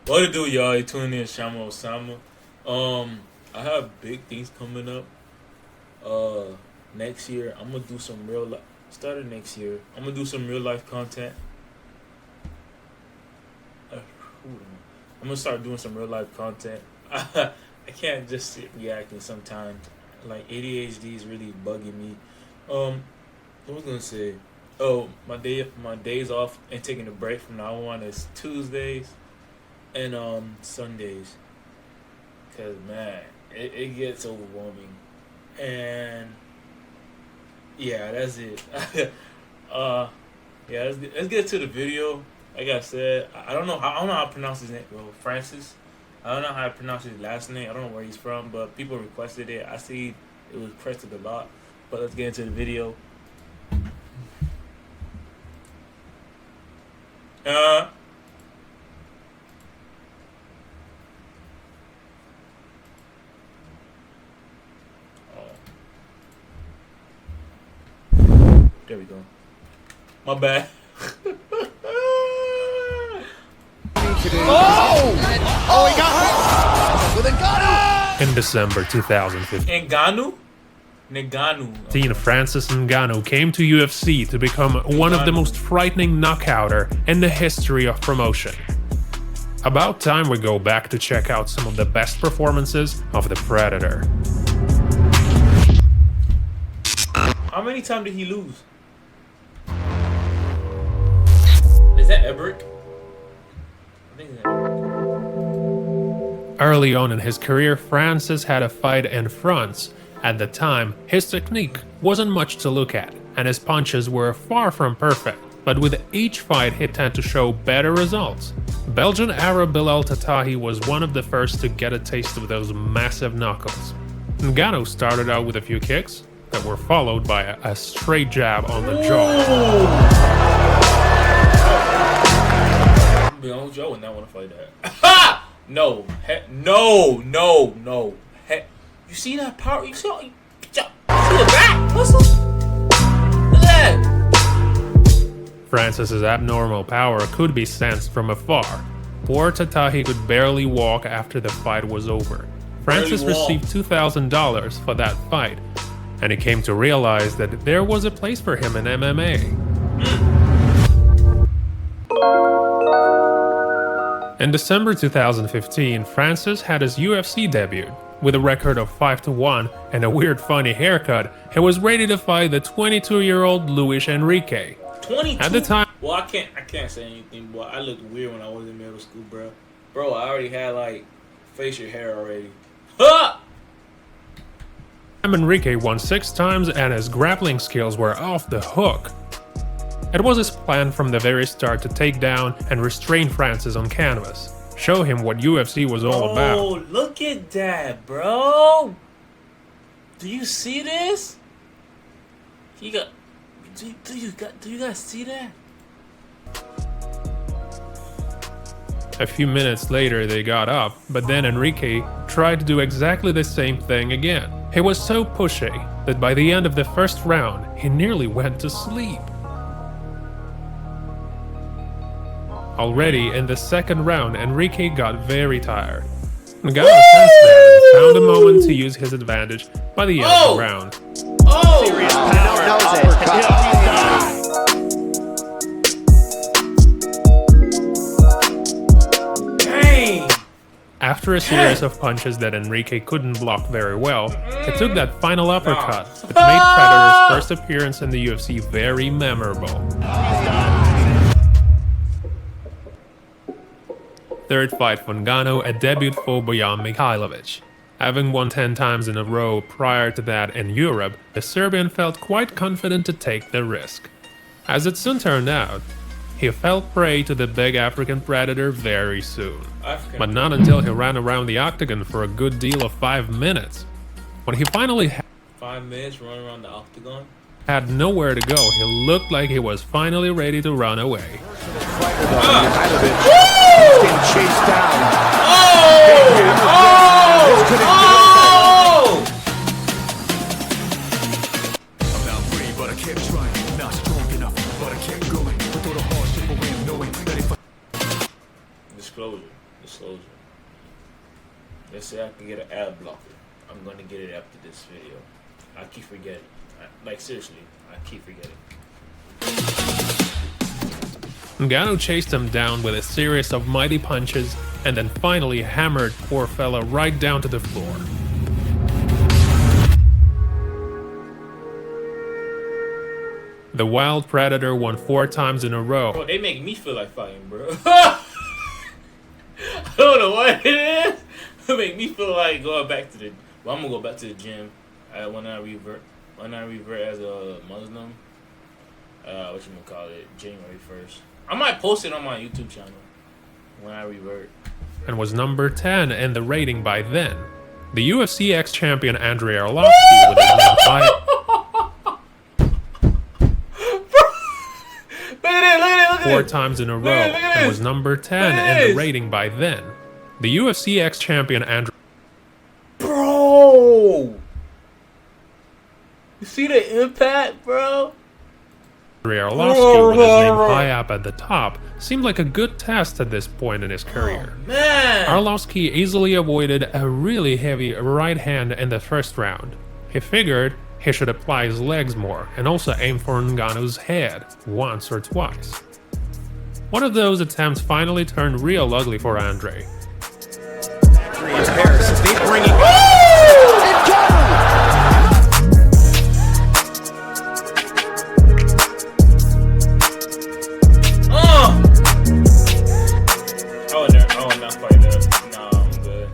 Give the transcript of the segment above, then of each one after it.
What to do, y'all? You tuning in, Shama Osama. I have big things coming up. Next year I'm gonna do some real life. Starting next year, I'm gonna do some real life content. I'm gonna start doing some real life content. I can't just sit reacting sometimes. Like ADHD is really bugging me. What was I gonna say? Oh, my days off and taking a break from now on is Tuesdays and Sundays. Cause man, it gets overwhelming. And yeah, that's it. Yeah, let's get to the video. Like I said, I don't know how to pronounce his name. Well, Francis. I don't know how to pronounce his last name. I don't know where he's from, but people requested it. I see it was requested a lot. But let's get into the video. Uh. There we go. My bad. Oh, he got hurt with Ngannou. In December 2015, Ngannou. Francis Ngannou came to UFC to become one of the most frightening knockouter in the history of promotion. About time we go back to check out some of the best performances of the Predator. How many times did he lose? Is that Ebert? I think it's Ebert. Early on in his career, Francis had a fight in France. At the time, his technique wasn't much to look at, and his punches were far from perfect. But with each fight, he tended to show better results. Belgian Arab Bilal Tatahi was one of the first to get a taste of those massive knuckles. Ngannou started out with a few kicks that were followed by a straight jab on the jaw. I'm being honest, I would not want to fight that. Ha! No, no. You see that power? You see the back muscle? Look at that. Francis's abnormal power could be sensed from afar. Poor Tatahi could barely walk after the fight was over. Francis received $2,000 for that fight, and he came to realize that there was a place for him in MMA. In December 2015, Francis had his UFC debut. With a record of 5-1 and a weird funny haircut, he was ready to fight the 22-year-old Luis Enrique. 22? At the time, well, I can't say anything, but I looked weird when I was in middle school, bro. Bro, I already had like facial hair already. Ha! Enrique won 6 times and his grappling skills were off the hook. It was his plan from the very start to take down and restrain Francis on canvas. Show him what UFC was all about. Oh, look at that, bro! Do you see this? He got. Do you guys see that? A few minutes later, they got up, but then Enrique tried to do exactly the same thing again. He was so pushy that by the end of the first round, he nearly went to sleep. Already in the second round, Enrique got very tired. Ngannou sensed that and found a moment to use his advantage by the end of the round. Serious power. Dang! After a series of punches that Enrique couldn't block very well, he took that final uppercut that made Predator's first appearance in the UFC very memorable. Third fight for Ngannou, a debut for Bojan Mihajlovic. Having won 10 times in a row prior to that in Europe, the Serbian felt quite confident to take the risk. As it soon turned out, he fell prey to the big African Predator very soon. But not until he ran around the octagon for a good deal of 5 minutes. When he finally 5 minutes running around the octagon? Had nowhere to go, he looked like he was finally ready to run away. Chased down. Disclosure. disclosure. Let's say I can get an ad blocker. I'm gonna get it after this video. I keep forgetting. Like seriously, I keep forgetting. Ngannou chased him down with a series of mighty punches and then finally hammered poor fella right down to the floor. The wild predator won 4 times in a row. Bro, they make me feel like fighting, bro. I don't know what it is. They make me feel like going back to the. Well, I'm gonna go back to the gym when I revert as a Muslim. What you gonna call it? January 1st. I might post it on my YouTube channel when I revert. And was number 10 in the rating by then. The UFC ex-champion Andrei Arlovski with his new fight. Look at it. 4 times in a row and was number 10 in the rating by then. The UFC ex-champion Andrei. Bro! You see the impact, bro? Andrei Arlovski with his name high up at the top seemed like a good test at this point in his career. Oh, man! Arlovski easily avoided a really heavy right hand in the first round. He figured he should apply his legs more and also aim for Ngannou's head once or twice. One of those attempts finally turned real ugly for Andrei.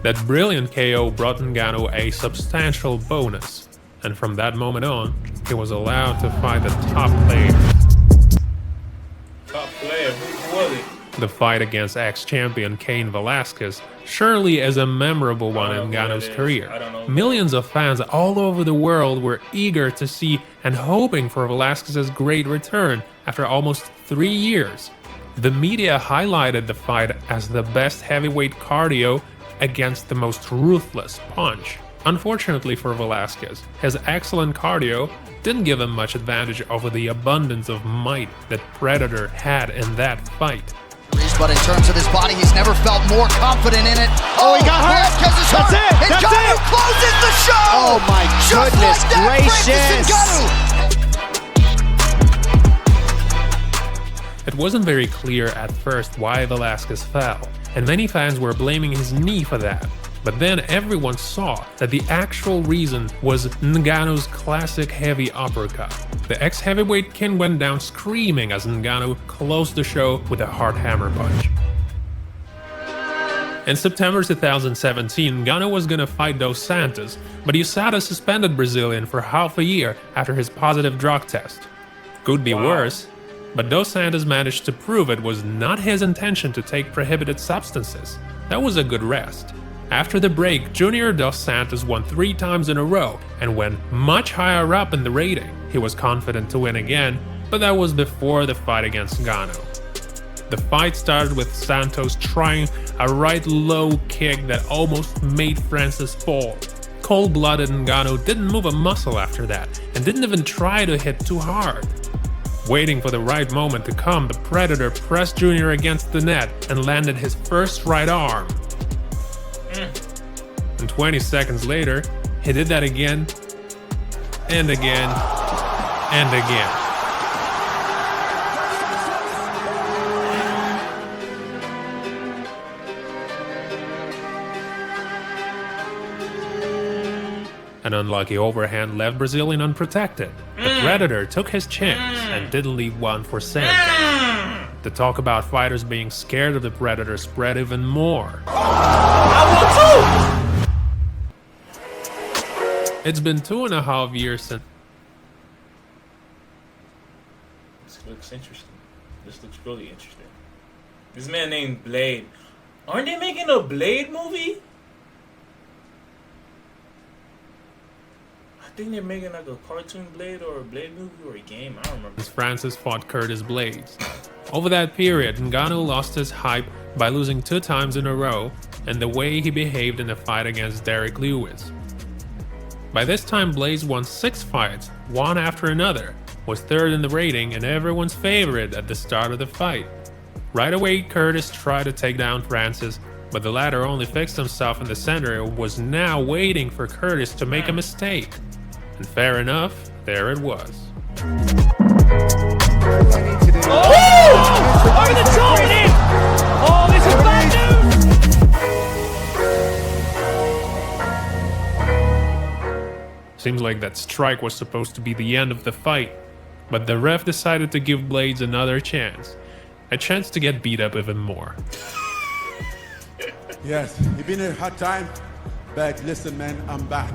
That brilliant KO brought Ngannou a substantial bonus, and from that moment on, he was allowed to fight the top player. Top player? Who was it? The fight against ex-champion Cain Velasquez surely is a memorable one in Ngannou's career. Millions of fans all over the world were eager to see and hoping for Velasquez's great return after almost 3 years. The media highlighted the fight as the best heavyweight cardio against the most ruthless punch. Unfortunately for Velasquez, his excellent cardio didn't give him much advantage over the abundance of might that Predator had in that fight. But in terms of his body, he's never felt more confident in it. Oh, he got hurt. That's it. That's it. Closes the show. Oh my goodness gracious. It wasn't very clear at first why Velasquez fell, and many fans were blaming his knee for that. But then everyone saw that the actual reason was Ngannou's classic heavy uppercut. The ex-heavyweight king went down screaming as Ngannou closed the show with a hard hammer punch. In September 2017, Ngannou was gonna fight Dos Santos, but USADA suspended Brazilian for half a year after his positive drug test. Could be worse, but Dos Santos managed to prove it was not his intention to take prohibited substances. That was a good rest. After the break, Junior Dos Santos won 3 times in a row and went much higher up in the rating. He was confident to win again, but that was before the fight against Ngannou. The fight started with Santos trying a right low kick that almost made Francis fall. Cold-blooded Ngannou didn't move a muscle after that and didn't even try to hit too hard. Waiting for the right moment to come, the Predator pressed Junior against the net and landed his first right arm. And 20 seconds later, he did that again, and again, and again. An unlucky overhand left Brazilian unprotected. The Predator took his chance and didn't leave one for Santos. The talk about fighters being scared of the Predator spread even more. I will too! It's been 2.5 years since. This looks interesting. This looks really interesting. This man named Blade. Aren't they making a Blade movie? I think they're making like a cartoon Blade or a Blade movie or a game. I don't remember. Francis fought Curtis Blades. Over that period, Ngannou lost his hype by losing 2 times in a row and the way he behaved in the fight against Derek Lewis. By this time, Blades won 6 fights, one after another, was 3rd in the rating and everyone's favorite at the start of the fight. Right away, Curtis tried to take down Francis, but the latter only fixed himself in the center and was now waiting for Curtis to make a mistake. And fair enough, there it was. Oh! Over the top of him! Oh, this is bad news! Seems like that strike was supposed to be the end of the fight, but the ref decided to give Blades another chance. A chance to get beat up even more. Yes, it's been a hard time, but listen, man, I'm back.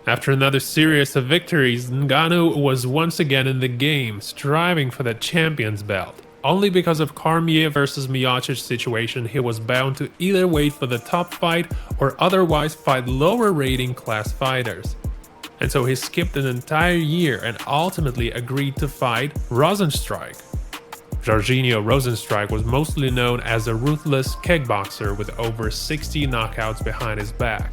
After another series of victories, Ngannou was once again in the game, striving for the champion's belt. Only because of Cormier versus Miocic situation, he was bound to either wait for the top fight or otherwise fight lower rating class fighters. And so he skipped an entire year and ultimately agreed to fight Rosenstrike. Jorginho Rosenstrike was mostly known as a ruthless kickboxer with over 60 knockouts behind his back.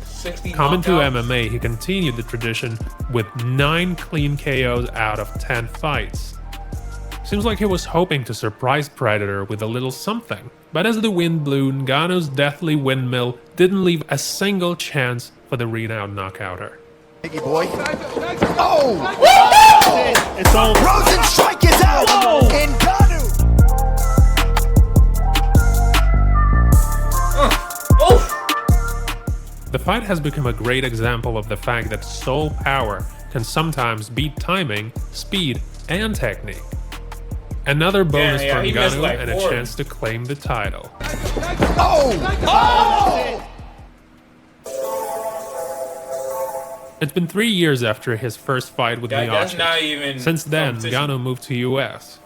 Coming to MMA, he continued the tradition with 9 clean KOs out of 10 fights. Seems like he was hoping to surprise Predator with a little something, but as the wind blew, Ngannou's deathly windmill didn't leave a single chance for the renowned knockouter. Biggie boy. Oh! It's all Rosenstrike is out! Ngannou! The fight has become a great example of the fact that sole power can sometimes beat timing, speed, and technique. Another bonus for Ngannou like and a chance to claim the title. It's been 3 years after his first fight with Miocic. Since then, Ngannou moved to US.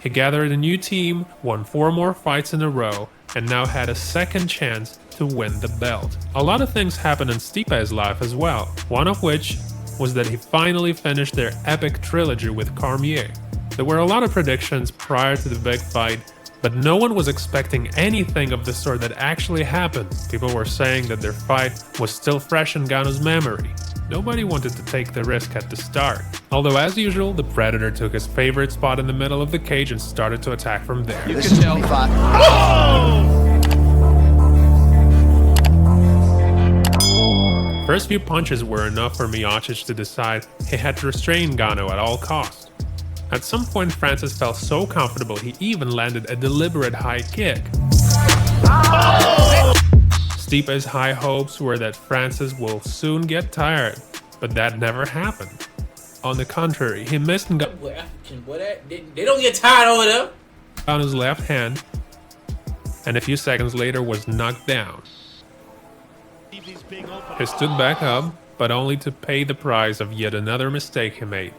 He gathered a new team, won 4 more fights in a row, and now had a second chance to win the belt. A lot of things happened in Stipe's life as well, one of which was that he finally finished their epic trilogy with Cormier. There were a lot of predictions prior to the big fight, but no one was expecting anything of the sort that actually happened. People were saying that their fight was still fresh in Ngannou's memory. Nobody wanted to take the risk at the start. Although as usual, the Predator took his favorite spot in the middle of the cage and started to attack from there. This is 25. First few punches were enough for Miocic to decide he had to restrain Ngannou at all costs. At some point, Francis felt so comfortable he even landed a deliberate high kick. Stipe's high hopes were that Francis will soon get tired, but that never happened. On the contrary, he missed They don't get tired over there. Ngannou's left hand, and a few seconds later was knocked down. He stood back up, but only to pay the price of yet another mistake he made.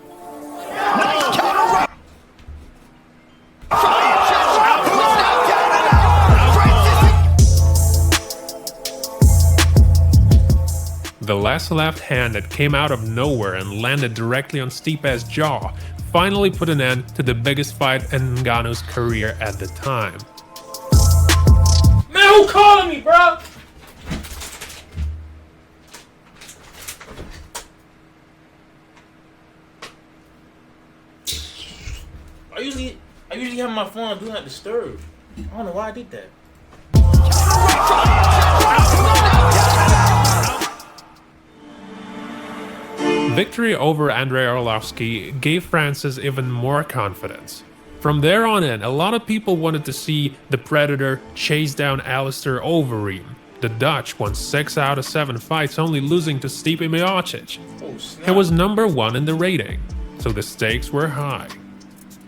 The last left hand that came out of nowhere and landed directly on Stipe's jaw finally put an end to the biggest fight in Ngannou's career at the time. Man, who calling me, bro? I usually have my phone on Do Not Disturb. I don't know why I did that. Victory over Andrei Arlovski gave Francis even more confidence. From there on in, a lot of people wanted to see the Predator chase down Alistair Overeem. The Dutch won 6 out of 7 fights, only losing to Stipe Miocic. He was #1 in the rating, so the stakes were high.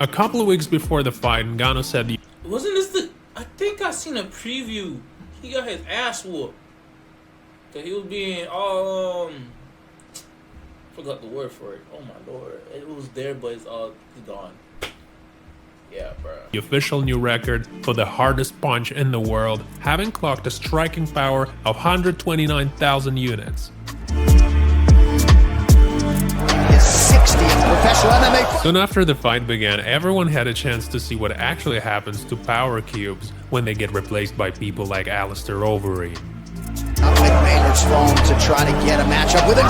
A couple of weeks before the fight, Ngannou said, Wasn't this the... I think I seen a preview. He got his ass whooped. Cause he was being all... forgot the word for it. Oh my lord. It was there, but it's all gone. Yeah, bro. The official new record for the hardest punch in the world, having clocked a striking power of 129,000 units. Soon after the fight began, everyone had a chance to see what actually happens to power cubes when they get replaced by people like Alistair Overeem. Up with Maynard's phone to try to get a matchup with Ngannou.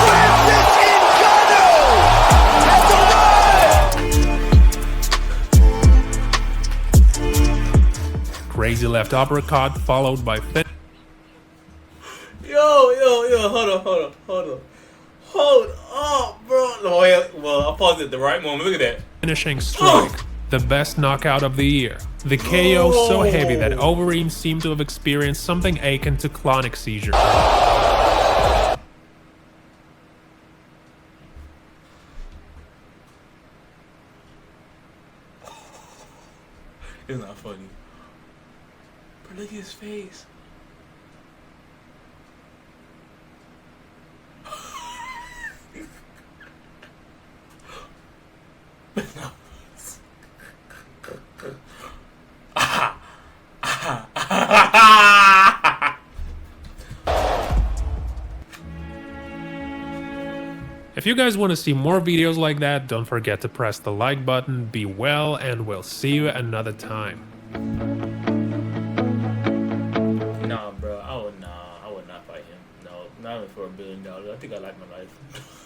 Francis Ngannou has arrived. crazy left uppercut followed by Yo, hold up, bro. No, well, I paused at the right moment. Look at that. finishing strike. The best knockout of the year. The KO so heavy that Overeem seemed to have experienced something akin to clonic seizure. It's not funny. But look at his face. If you guys want to see more videos like that, don't forget to press the like button. Be well, and we'll see you another time. Nah, bro. I would not fight him. No, not even for $1 billion. I think I like my life.